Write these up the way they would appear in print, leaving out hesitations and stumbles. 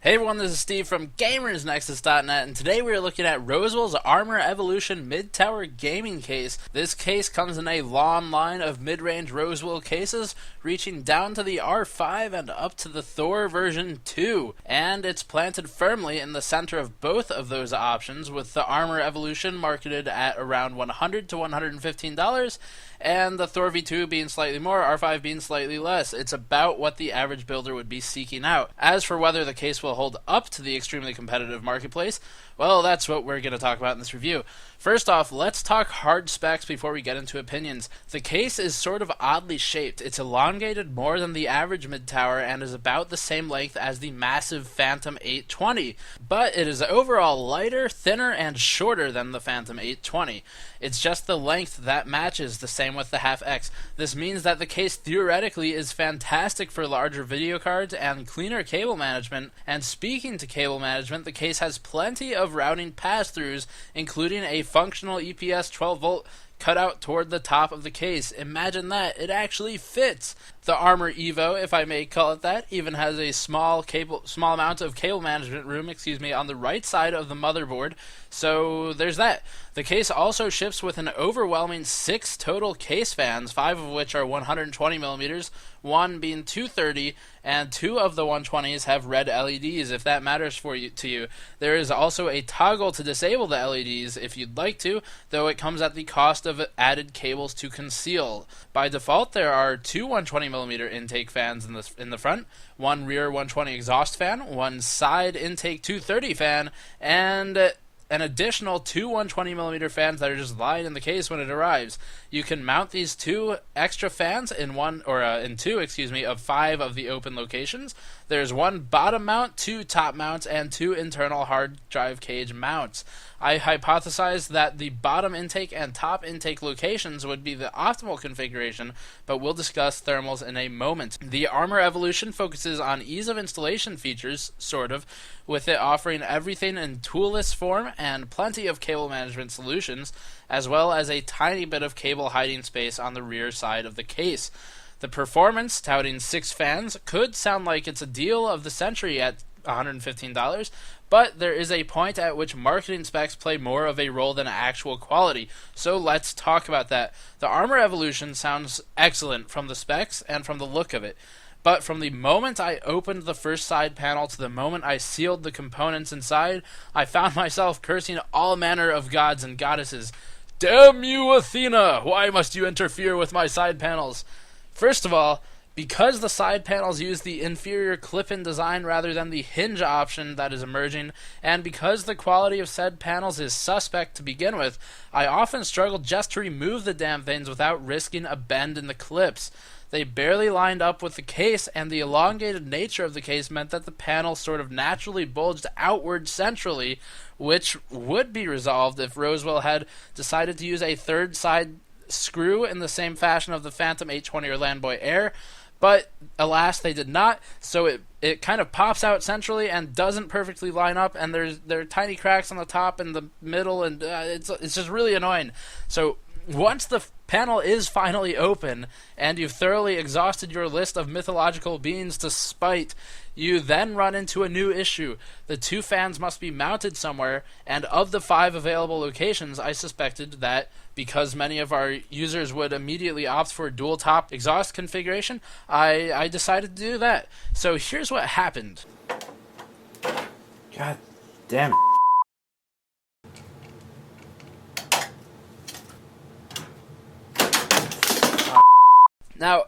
Hey everyone, this is Steve from GamersNexus.net, and today we are looking at Rosewill's Armor Evolution Mid-Tower Gaming Case. This case comes in a long line of mid-range Rosewill cases, reaching down to the R5 and up to the Thor version 2, and it's planted firmly in the center of both of those options, with the Armor Evolution marketed at around $100 to $115, and the Thor V2 being slightly more, R5 being slightly less. It's about what the average builder would be seeking out. As for whether the case will hold up to the extremely competitive marketplace, well, that's what we're going to talk about in this review. First off, let's talk hard specs before we get into opinions. The case is sort of oddly shaped. It's elongated more than the average mid-tower and is about the same length as the massive Phantom 820, but it is overall lighter, thinner, and shorter than the Phantom 820. It's just the length that matches, the same with the Half X. This means that the case theoretically is fantastic for larger video cards and cleaner cable management, and speaking to cable management, the case has plenty of routing pass-throughs, including a functional EPS 12-volt cutout toward the top of the case. Imagine that, it actually fits. The Armor Evo, if I may call it that, even has a small amount of cable management room, on the right side of the motherboard. So there's that. The case also ships with an overwhelming 6 total case fans, 5 of which are 120 millimeters, 1 being 230, and 2 of the 120s have red LEDs, if that matters to you. There is also a toggle to disable the LEDs if you'd like to, though it comes at the cost of added cables to conceal. By default, there are 2 120mm intake fans in the front, 1 rear 120 exhaust fan, 1 side intake 230 fan, and an additional 2 120mm fans that are just lying in the case when it arrives. You can mount these 2 extra fans in two of 5 of the open locations. There's 1 bottom mount, 2 top mounts, and 2 internal hard drive cage mounts. I hypothesized that the bottom intake and top intake locations would be the optimal configuration, but we'll discuss thermals in a moment. The Armor Evolution focuses on ease of installation features, with it offering everything in toolless form and plenty of cable management solutions, as well as a tiny bit of cable hiding space on the rear side of the case. The performance, touting 6 fans, could sound like it's a deal of the century at $115, but there is a point at which marketing specs play more of a role than actual quality, so let's talk about that. The Armor Evolution sounds excellent from the specs and from the look of it, but from the moment I opened the first side panel to the moment I sealed the components inside, I found myself cursing all manner of gods and goddesses. Damn you, Athena! Why must you interfere with my side panels? First of all, because the side panels use the inferior clip-in design rather than the hinge option that is emerging, and because the quality of said panels is suspect to begin with, I often struggled just to remove the damn things without risking a bend in the clips. They barely lined up with the case, and the elongated nature of the case meant that the panel sort of naturally bulged outward centrally, which would be resolved if Rosewill had decided to use a third side screw in the same fashion of the Phantom 820 or Landboy Air, but alas they did not, so it kind of pops out centrally and doesn't perfectly line up, and there are tiny cracks on the top and the middle, and it's just really annoying. So once the panel is finally open and you've thoroughly exhausted your list of mythological beings to spite, you then run into a new issue. The 2 fans must be mounted somewhere, and of the 5 available locations, I suspected that because many of our users would immediately opt for dual top exhaust configuration, I decided to do that. So here's what happened. God damn it. Now,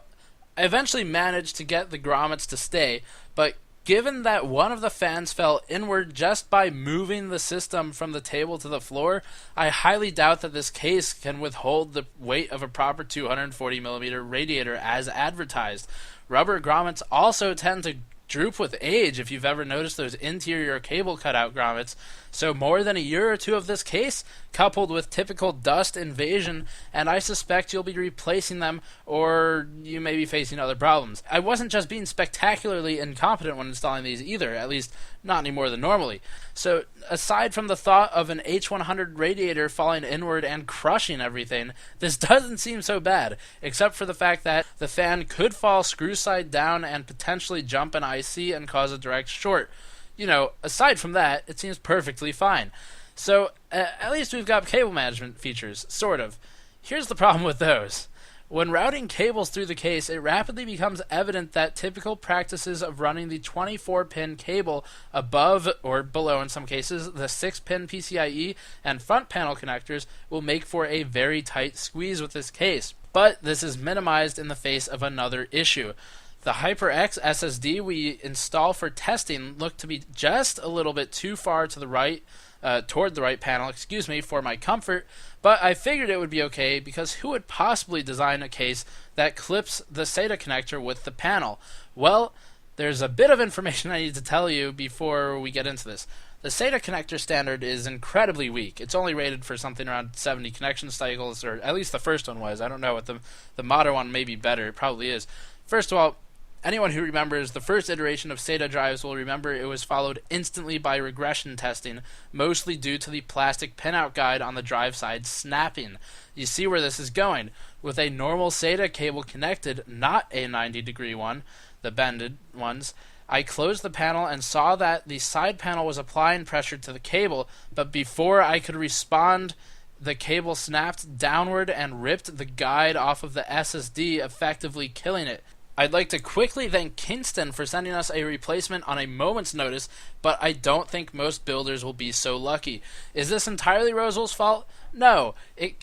I eventually managed to get the grommets to stay, but given that one of the fans fell inward just by moving the system from the table to the floor, I highly doubt that this case can withhold the weight of a proper 240mm radiator as advertised. Rubber grommets also tend to droop with age, if you've ever noticed those interior cable cutout grommets, so more than a year or 2 of this case, coupled with typical dust invasion, and I suspect you'll be replacing them, or you may be facing other problems. I wasn't just being spectacularly incompetent when installing these either, at least not any more than normally. So aside from the thought of an H100 radiator falling inward and crushing everything, this doesn't seem so bad, except for the fact that the fan could fall screw side down and potentially jump an IC and cause a direct short. aside from that, it seems perfectly fine. So, at least we've got cable management features, sort of. Here's the problem with those. When routing cables through the case, it rapidly becomes evident that typical practices of running the 24-pin cable above, or below in some cases, the 6-pin PCIe and front panel connectors will make for a very tight squeeze with this case. But this is minimized in the face of another issue. The HyperX SSD we install for testing looked to be just a little bit too far to the right, toward the right panel, for my comfort, but I figured it would be okay because who would possibly design a case that clips the Sata connector with the panel? Well, there's a bit of information I need to tell you before we get into this. The Sata connector standard is incredibly weak. It's only rated for something around 70 connection cycles, or at least the first one was. I don't know what the modern one may be better. It probably is. First of all, anyone who remembers the first iteration of Sata drives will remember it was followed instantly by regression testing, mostly due to the plastic pinout guide on the drive side snapping. You see where this is going. With a normal Sata cable connected, not a 90-degree one, the bended ones, I closed the panel and saw that the side panel was applying pressure to the cable, but before I could respond, the cable snapped downward and ripped the guide off of the SSD, effectively killing it. I'd like to quickly thank Kingston for sending us a replacement on a moment's notice, but I don't think most builders will be so lucky. Is this entirely Rosewill's fault? No.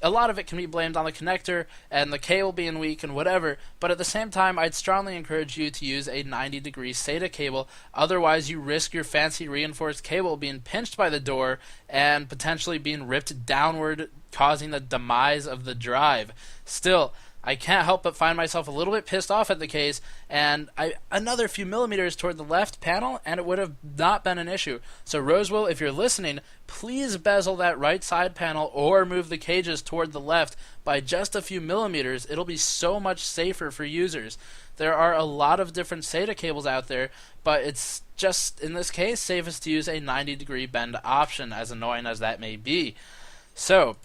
A lot of it can be blamed on the connector and the cable being weak and whatever, but at the same time, I'd strongly encourage you to use a 90-degree Sata cable, otherwise you risk your fancy reinforced cable being pinched by the door and potentially being ripped downward, causing the demise of the drive. Still, I can't help but find myself a little bit pissed off at the case, and another few millimeters toward the left panel, and it would have not been an issue. So Rosewill, if you're listening, please bezel that right side panel or move the cages toward the left by just a few millimeters. It'll be so much safer for users. There are a lot of different Sata cables out there, but it's just, in this case, safest to use a 90-degree bend option, as annoying as that may be. So,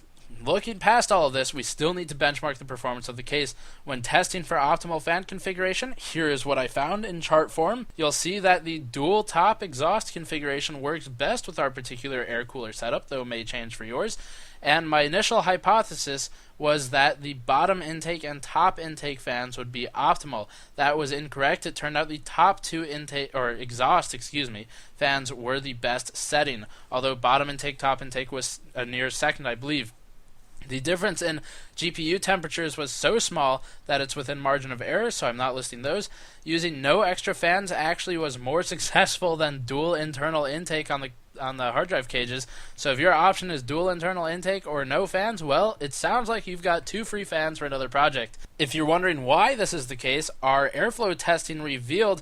looking past all of this, we still need to benchmark the performance of the case. When testing for optimal fan configuration, here is what I found in chart form. You'll see that the dual top exhaust configuration works best with our particular air cooler setup, though it may change for yours. And my initial hypothesis was that the bottom intake and top intake fans would be optimal. That was incorrect. It turned out the top two exhaust fans were the best setting, although bottom intake, top intake was a near second, I believe. The difference in GPU temperatures was so small that it's within margin of error, so I'm not listing those. Using no extra fans actually was more successful than dual internal intake on the hard drive cages. So if your option is dual internal intake or no fans, well, it sounds like you've got 2 free fans for another project. If you're wondering why this is the case, our airflow testing revealed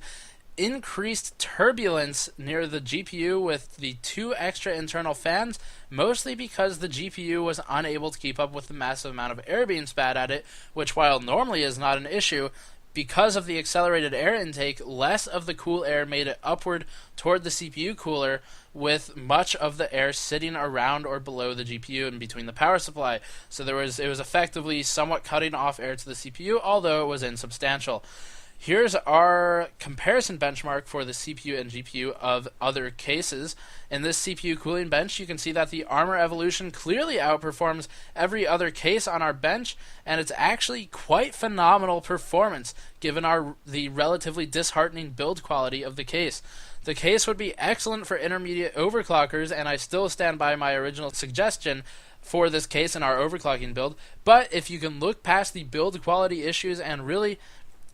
increased turbulence near the GPU with the 2 extra internal fans, mostly because the GPU was unable to keep up with the massive amount of air being spat at it, which while normally is not an issue, because of the accelerated air intake, less of the cool air made it upward toward the CPU cooler, with much of the air sitting around or below the GPU and between the power supply. So it was effectively somewhat cutting off air to the CPU, although it was insubstantial. Here's our comparison benchmark for the CPU and GPU of other cases. In this CPU cooling bench, you can see that the Armor Evolution clearly outperforms every other case on our bench, and it's actually quite phenomenal performance given the relatively disheartening build quality of the case. The case would be excellent for intermediate overclockers, and I still stand by my original suggestion for this case in our overclocking build, but if you can look past the build quality issues and really,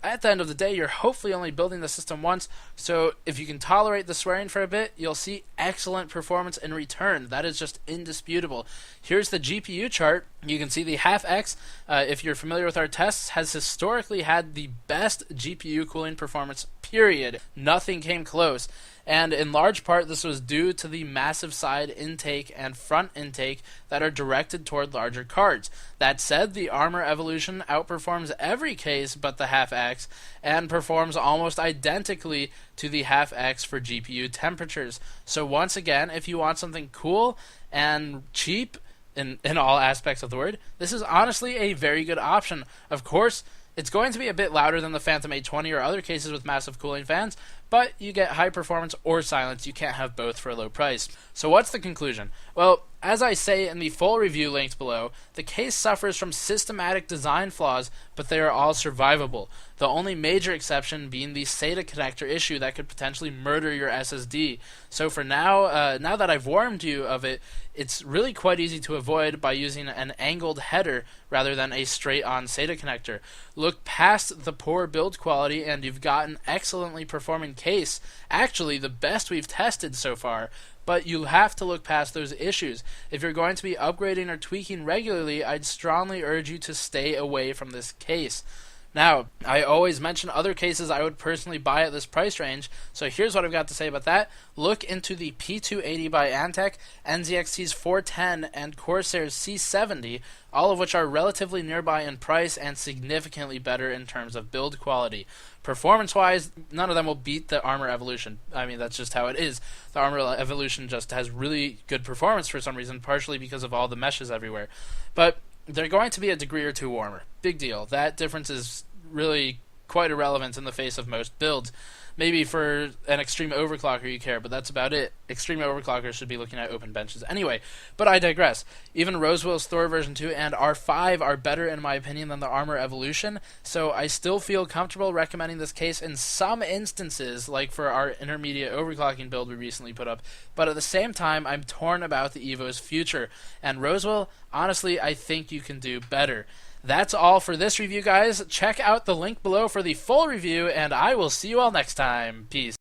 at the end of the day, you're hopefully only building the system once, so if you can tolerate the swearing for a bit, you'll see excellent performance in return. That is just indisputable. Here's the GPU chart. You can see the half-X, if you're familiar with our tests, has historically had the best GPU cooling performance, period. Nothing came close. And in large part, this was due to the massive side intake and front intake that are directed toward larger cards. That said, the Armor Evolution outperforms every case but the half-X and performs almost identically to the half-X for GPU temperatures. So once again, if you want something cool and cheap in all aspects of the word, this is honestly a very good option. Of course, it's going to be a bit louder than the Phantom 820 or other cases with massive cooling fans, but you get high performance or silence. You can't have both for a low price. So what's the conclusion? Well, as I say in the full review linked below, the case suffers from systematic design flaws, but they are all survivable. The only major exception being the Sata Connector issue that could potentially murder your SSD. So for now, now that I've warned you of it, it's really quite easy to avoid by using an angled header rather than a straight-on Sata connector. Look past the poor build quality and you've got an excellently performing case, actually the best we've tested so far. But you have to look past those issues. If you're going to be upgrading or tweaking regularly, I'd strongly urge you to stay away from this case. Now, I always mention other cases I would personally buy at this price range, so here's what I've got to say about that. Look into the P280 by Antec, NZXT's 410, and Corsair's C70, all of which are relatively nearby in price and significantly better in terms of build quality. Performance-wise, none of them will beat the Armor Evolution. I mean, that's just how it is. The Armor Evolution just has really good performance for some reason, partially because of all the meshes everywhere. But they're going to be a degree or two warmer. Big deal. That difference is really quite irrelevant in the face of most builds. Maybe for an extreme overclocker you care, but that's about it. Extreme overclockers should be looking at open benches anyway. But I digress. Even Rosewill's Thor version 2 and R5 are better in my opinion than the Armor Evolution, so I still feel comfortable recommending this case in some instances, like for our intermediate overclocking build we recently put up. But at the same time, I'm torn about the Evo's future. And Rosewill, honestly, I think you can do better. That's all for this review, guys. Check out the link below for the full review, and I will see you all next time. Peace.